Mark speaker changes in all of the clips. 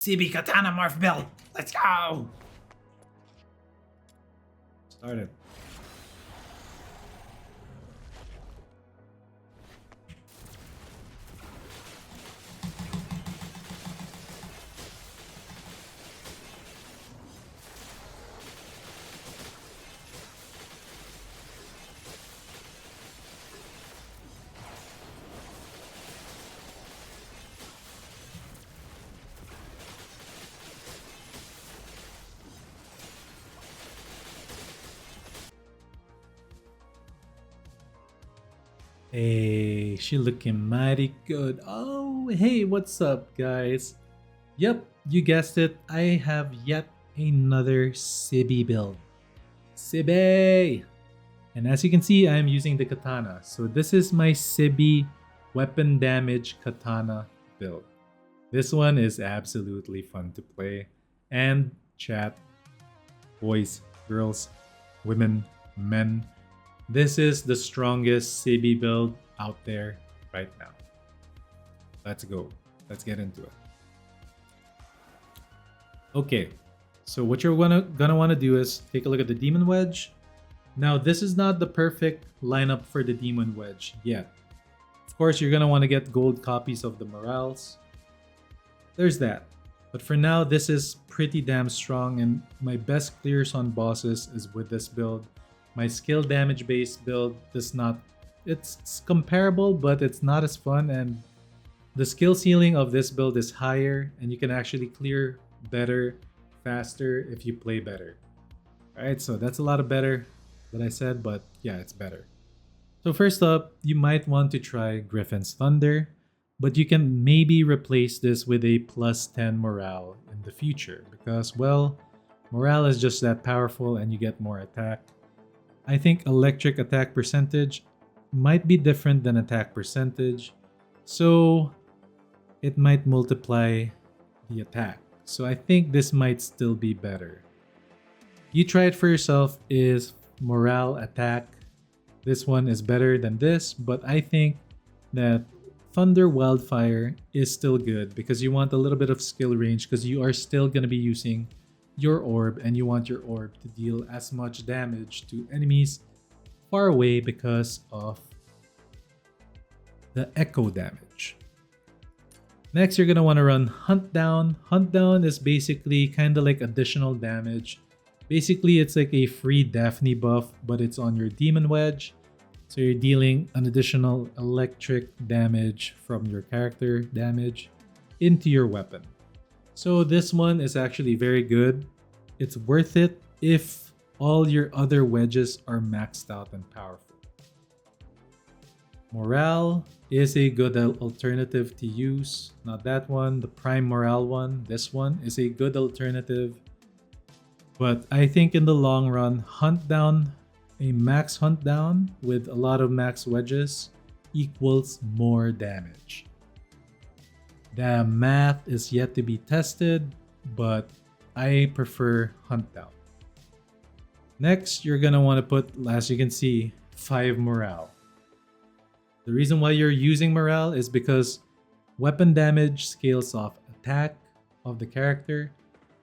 Speaker 1: Siby Katana Morph build. Let's go. Started. Hey, she looking mighty good. Oh, hey, what's up, guys? Yep, you guessed it. I have yet another Siby build. Siby! And as you can see, I'm using the Katana. So this is my Siby weapon damage Katana build. This one is absolutely fun to play. And chat, boys, girls, women, men, this is the strongest Siby build out there right now. Let's go. Let's get into it. Okay, so what you're gonna want to do is take a look at the Demon Wedge. Now, this is not the perfect lineup for the Demon Wedge yet. Of course, you're gonna want to get gold copies of the morals. There's that. But for now, this is pretty damn strong, and my best clears on bosses is with this build. My skill damage based build does not, it's comparable, but it's not as fun, and the skill ceiling of this build is higher, and you can actually clear better, faster if you play better. Alright, so that's a lot of better that I said, but yeah, it's better. So first up, you might want to try Griffin's Thunder, but you can maybe replace this with a plus 10 morale in the future, because, well, morale is just that powerful and you get more attack. I think electric attack percentage might be different than attack percentage, so it might multiply the attack. So I think this might still be better. You try it for yourself. Is morale attack, this one is better than this, but I think that Thunder Wildfire is still good because you want a little bit of skill range because you are still going to be using your orb, and you want your orb to deal as much damage to enemies far away because of the echo damage. Next, you're going to want to run Hunt Down. Hunt Down is basically kind of like additional damage. Basically, it's like a free Daphne buff, but it's on your Demon Wedge. So you're dealing an additional electric damage from your character damage into your weapon. So this one is actually very good. It's worth it if all your other wedges are maxed out and powerful. Morale is a good alternative to use. Not that one, the Prime Morale one. This one is a good alternative. But I think in the long run, Hunt Down, a max Hunt Down with a lot of max wedges equals more damage. The math is yet to be tested, but I prefer Hunt Down. Next, you're going to want to put, as you can see, 5 morale. The reason why you're using morale is because weapon damage scales off attack of the character,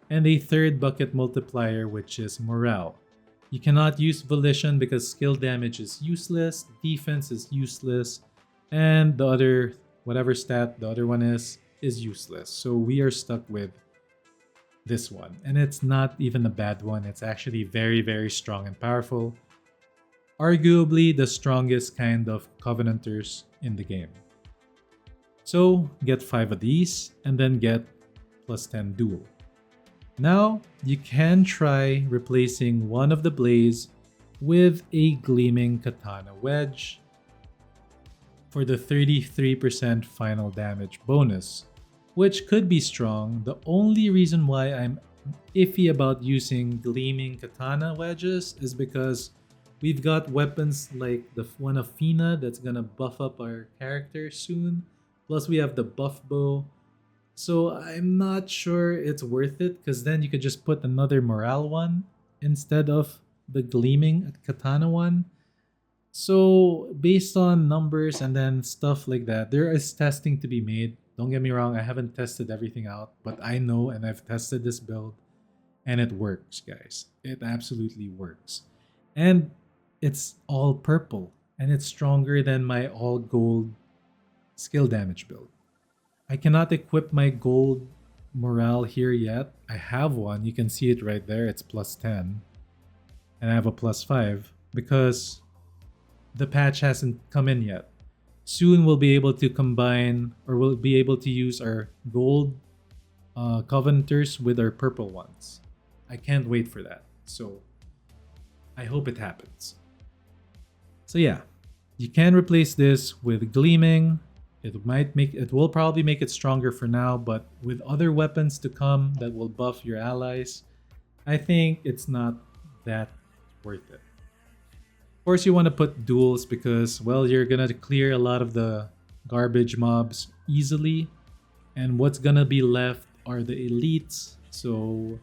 Speaker 1: and a third bucket multiplier, which is morale. You cannot use volition because skill damage is useless, defense is useless, and the other, whatever stat the other one is useless. So we are stuck with this one. And it's not even a bad one. It's actually very, very strong and powerful. Arguably the strongest kind of Covenanters in the game. So get 5 of these and then get plus 10 dual. Now you can try replacing one of the blades with a gleaming Katana Wedge for the 33% final damage bonus, which could be strong. The only reason why I'm iffy about using gleaming Katana Wedges is because we've got weapons like the one of Fina that's gonna buff up our character soon, plus we have the buff bow. So I'm not sure it's worth it, because then you could just put another morale one instead of the gleaming Katana one. So based on numbers and then stuff like that, there is testing to be made. Don't get me wrong, I haven't tested everything out, but I know and I've tested this build and it works, guys. It absolutely works. And it's all purple and it's stronger than my all gold skill damage build. I cannot equip my gold morale here yet. I have one. You can see it right there. It's plus 10. And I have a plus 5 because the patch hasn't come in yet. Soon we'll be able to combine, or we'll be able to use our gold Covenanters with our purple ones. I can't wait for that. So I hope it happens. So yeah, you can replace this with Gleaming. It will probably make it stronger for now, but with other weapons to come that will buff your allies, I think it's not that worth it. Of course, you want to put duels because, well, you're gonna clear a lot of the garbage mobs easily, and what's gonna be left are the elites, so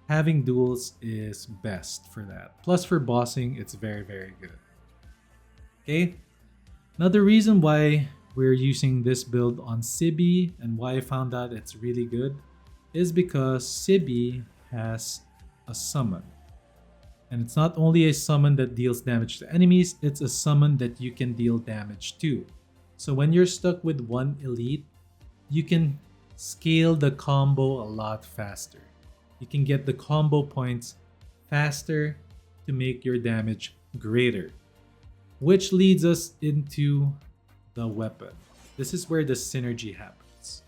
Speaker 1: having duels is best for that. Plus for bossing, it's very, very good. Okay, now the reason why we're using this build on Siby and why I found out it's really good is because Siby has a summon. And it's not only a summon that deals damage to enemies, it's a summon that you can deal damage to. So when you're stuck with one elite, you can scale the combo a lot faster. You can get the combo points faster to make your damage greater. Which leads us into the weapon. This is where the synergy happens.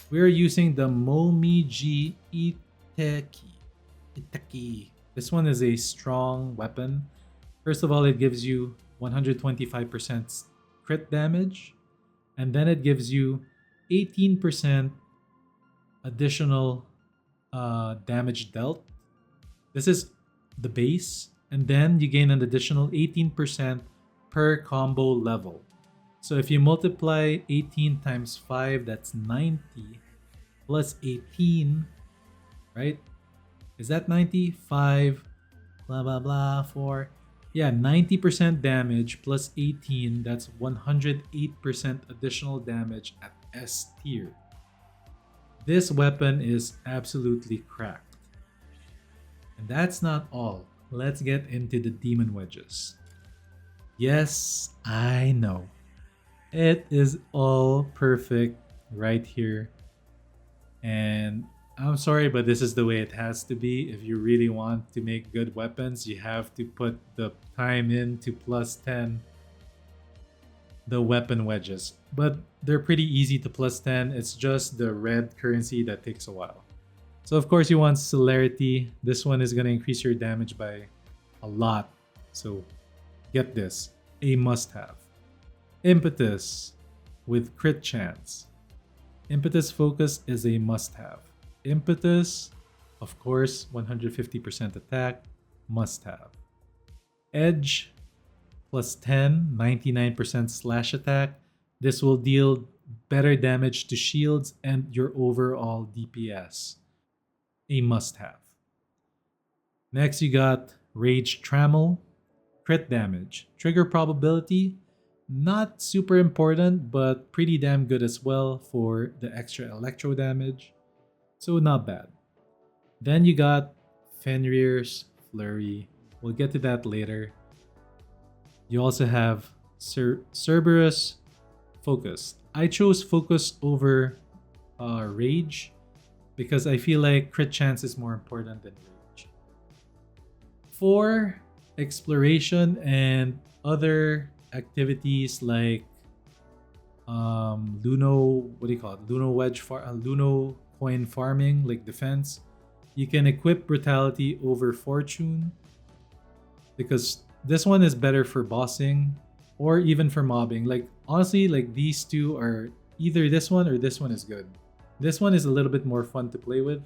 Speaker 1: We're using the Momiji Itaki. This one is a strong weapon. First of all, it gives you 125% crit damage, and then it gives you 18% additional damage dealt. This is the base, and then you gain an additional 18% per combo level. So if you multiply 18 times 5, that's 90 plus 18, right? Is that 95? Blah, blah, blah, 4. Yeah, 90% damage plus 18, that's 108% additional damage at S tier. This weapon is absolutely cracked. And that's not all. Let's get into the demon wedges. Yes, I know. It is all perfect right here. And I'm sorry, but this is the way it has to be. If you really want to make good weapons, you have to put the time in to plus 10 the weapon wedges. But they're pretty easy to plus 10. It's just the red currency that takes a while. So of course you want celerity. This one is going to increase your damage by a lot. So get this, a must-have. Impetus with crit chance. Impetus focus is a must-have. Impetus, of course, 150% attack, must-have. Edge, plus 10, 99% slash attack. This will deal better damage to shields and your overall DPS. A must-have. Next, you got Rage Trammel, crit damage. Trigger probability, not super important, but pretty damn good as well for the extra electro damage. So not bad. Then you got Fenrir's Flurry. We'll get to that later. You also have Cerberus Focus. I chose Focus over Rage because I feel like crit chance is more important than Rage. For exploration and other activities like Luno coin farming, like defense, you can equip Brutality over Fortune because this one is better for bossing or even for mobbing. Like honestly, like these two are either this one or this one is good. This one is a little bit more fun to play with,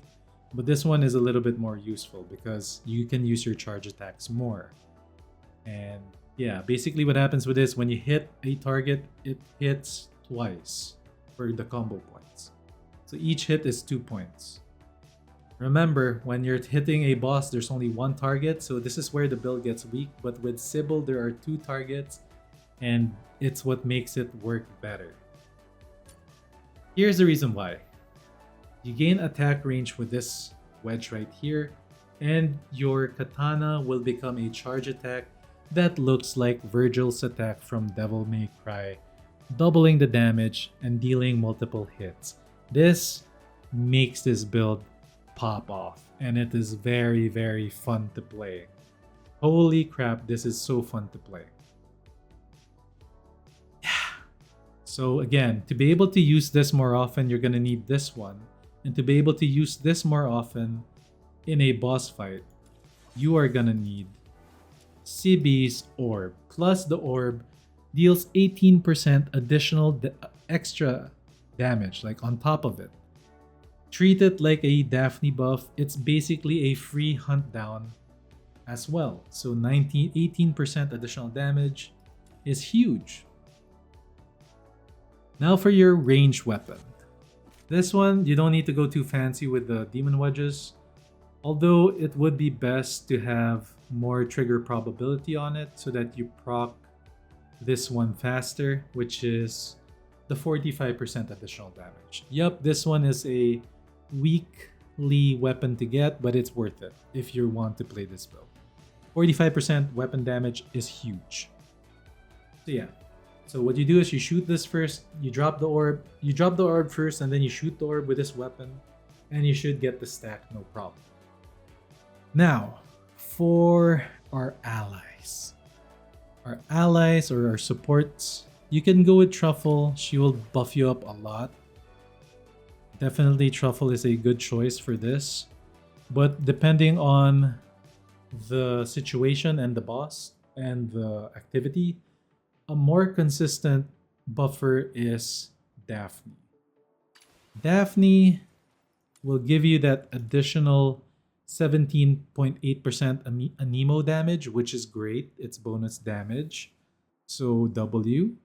Speaker 1: but this one is a little bit more useful because you can use your charge attacks more. And yeah, basically what happens with this, when you hit a target, it hits twice for the combo points. So each hit is 2 points. Remember, when you're hitting a boss, there's only one target, so this is where the build gets weak. But with Sibylle, there are 2 targets, and it's what makes it work better. Here's the reason why. You gain attack range with this wedge right here, and your katana will become a charge attack that looks like Virgil's attack from Devil May Cry, doubling the damage and dealing multiple hits. This makes this build pop off, and it is very, very fun to play. Holy crap, this is so fun to play. So again, to be able to use this more often, you're gonna need this one. And to be able to use this more often in a boss fight, you are gonna need Siby's orb. Plus the orb deals 18% additional extra damage, like on top of it. Treat it like a Daphne buff. It's basically a free hunt down as well. So 18% additional damage is huge. Now for your ranged weapon. This one, you don't need to go too fancy with the demon wedges. Although it would be best to have more trigger probability on it so that you proc this one faster, which is the 45% additional damage. Yup, this one is a weekly weapon to get, but it's worth it if you want to play this build. 45% weapon damage is huge. So yeah. So what you do is you shoot this first, you drop the orb first, and then you shoot the orb with this weapon, and you should get the stack no problem. Now, for our allies. Our allies or our supports, you can go with Truffle. She will buff you up a lot. Definitely Truffle is a good choice for this. But depending on the situation and the boss and the activity, a more consistent buffer is Daphne. Daphne will give you that additional 17.8% anemo damage, which is great. It's bonus damage. So W.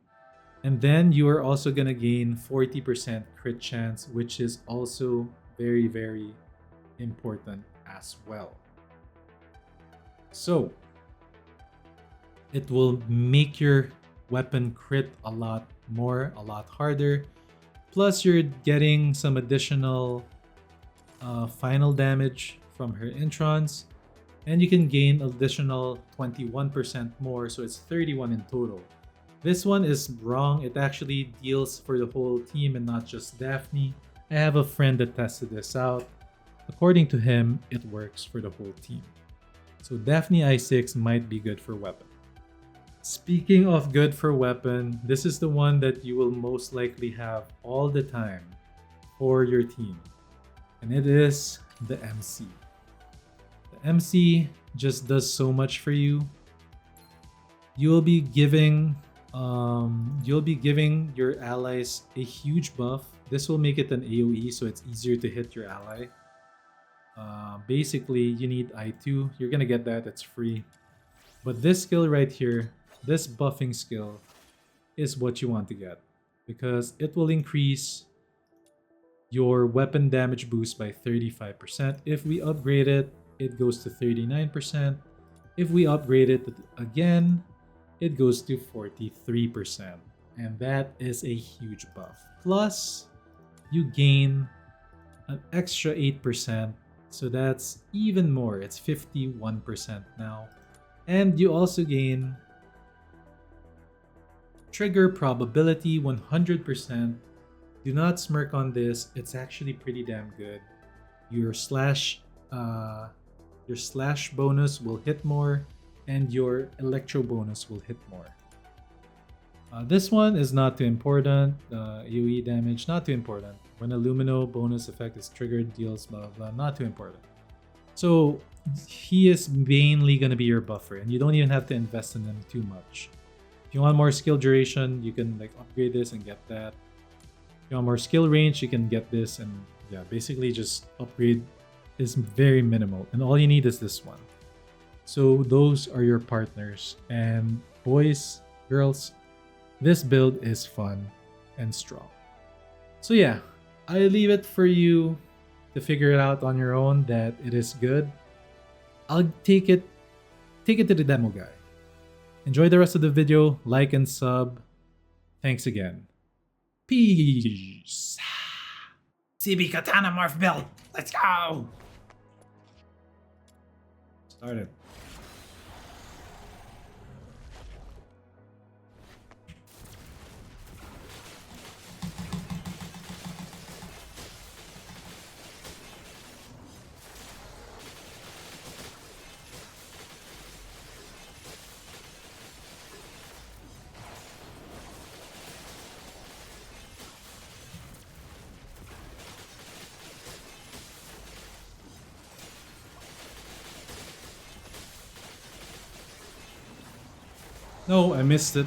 Speaker 1: And then you are also going to gain 40% crit chance, which is also very, very important as well. So it will make your weapon crit a lot more, a lot harder. Plus you're getting some additional final damage from her introns, and you can gain additional 21% more, so it's 31 in total. This one is wrong. It actually deals for the whole team and not just Daphne. I have a friend that tested this out. According to him, it works for the whole team. So Daphne I6 might be good for weapon. Speaking of good for weapon, this is the one that you will most likely have all the time for your team. And it is the MC. The MC just does so much for you. You'll be giving your allies a huge buff. This will make it an AoE, so it's easier to hit your ally. Basically, you need I2. You're gonna get that, it's free. But this skill right here, this buffing skill, is what you want to get. Because it will increase your weapon damage boost by 35%. If we upgrade it, it goes to 39%. If we upgrade it again, it goes to 43%. And that is a huge buff. Plus, you gain an extra 8%. So that's even more. It's 51% now. And you also gain trigger probability 100%. Do not smirk on this. It's actually pretty damn good. Your slash bonus will hit more, and your electro bonus will hit more. This one is not too important. AoE damage, not too important. When a Lumino bonus effect is triggered, deals blah blah, not too important. So he is mainly gonna be your buffer, and you don't even have to invest in him too much. If you want more skill duration, you can like upgrade this and get that. If you want more skill range, you can get this, and yeah, basically just upgrade is very minimal, and all you need is this one. So those are your partners, and boys, girls, this build is fun and strong. So yeah, I leave it for you to figure it out on your own that it is good. I'll take it to the demo guy. Enjoy the rest of the video, like and sub. Thanks again. Peace. Siby Katana Morph build. Let's go. Start it. No, I missed it.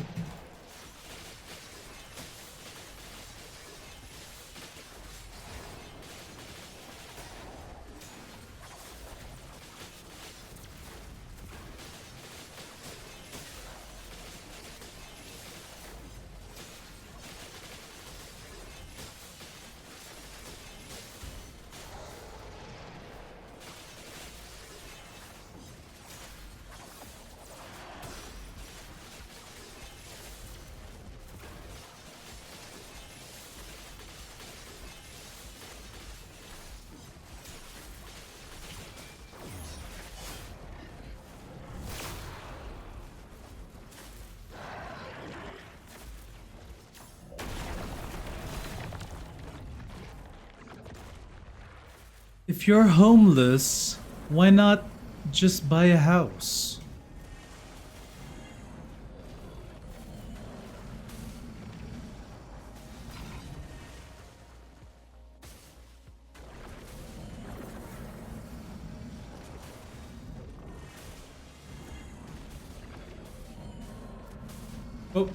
Speaker 1: If you're homeless, why not just buy a house? Oh.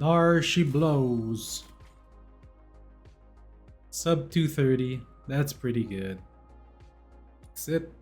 Speaker 1: There she blows. Sub 230. That's pretty good. That's it.